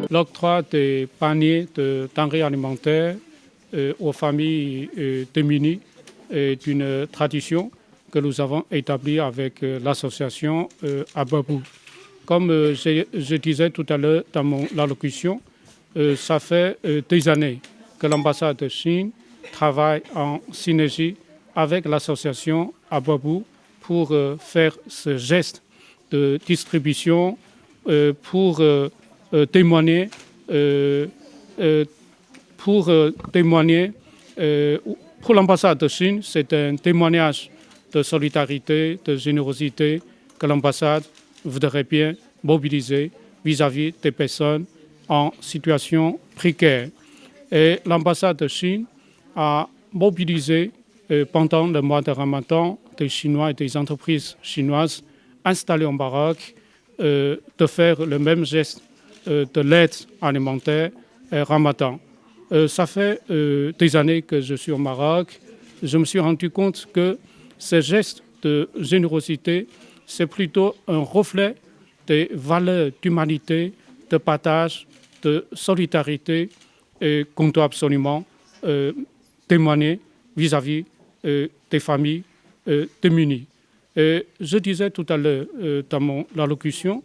L'octroi des paniers de denrées alimentaires aux familles démunies est une tradition que nous avons établie avec l'association Ababou. Comme je disais tout à l'heure dans mon allocution, ça fait des années que l'ambassade de Chine travaille en synergie avec l'association Ababou pour faire ce geste de distribution pour témoigner, pour l'ambassade de Chine, c'est un témoignage de solidarité, de générosité que l'ambassade voudrait bien mobiliser vis-à-vis des personnes en situation précaire. Et l'ambassade de Chine a mobilisé pendant le mois de Ramadan des Chinois et des entreprises chinoises installées au Maroc de faire le même geste de l'aide alimentaire Ramadan. Ça fait des années que je suis au Maroc. Je me suis rendu compte que ce geste de générosité, c'est plutôt un reflet des valeurs d'humanité, de partage, de solidarité qu'on doit absolument témoigner vis-à-vis des familles démunies. Je disais tout à l'heure dans mon allocution,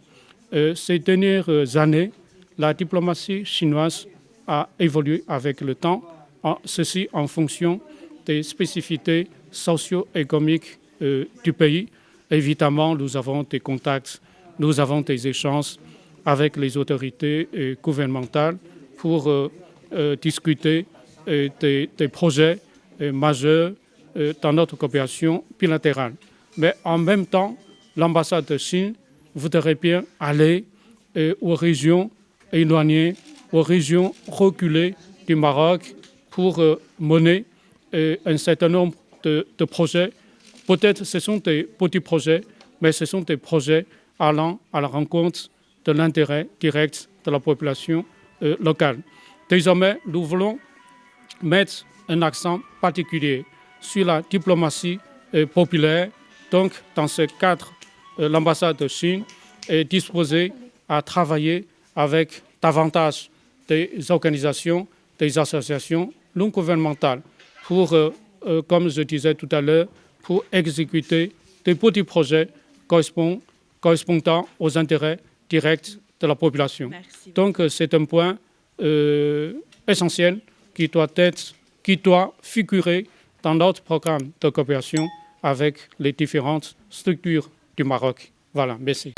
ces dernières années, la diplomatie chinoise a évolué avec le temps, ceci en fonction des spécificités socio-économiques du pays. Évidemment, nous avons des contacts, nous avons des échanges avec les autorités gouvernementales pour discuter des projets majeurs dans notre coopération bilatérale. Mais en même temps, l'ambassade de Chine voudrait bien aller aux régions éloignées, aux régions reculées du Maroc pour mener un certain nombre de projets. Peut-être ce sont des petits projets, mais ce sont des projets allant à la rencontre de l'intérêt direct de la population locale. Désormais, nous voulons mettre un accent particulier sur la diplomatie populaire. Donc, dans ce cadre, l'ambassade de Chine est disposée à travailler avec davantage des organisations, des associations non gouvernementales pour, comme je disais tout à l'heure, pour exécuter des petits projets correspondant aux intérêts directs de la population. Merci. Donc, c'est un point essentiel qui doit figurer dans notre programme de coopération avec les différentes structures du Maroc. Voilà, merci.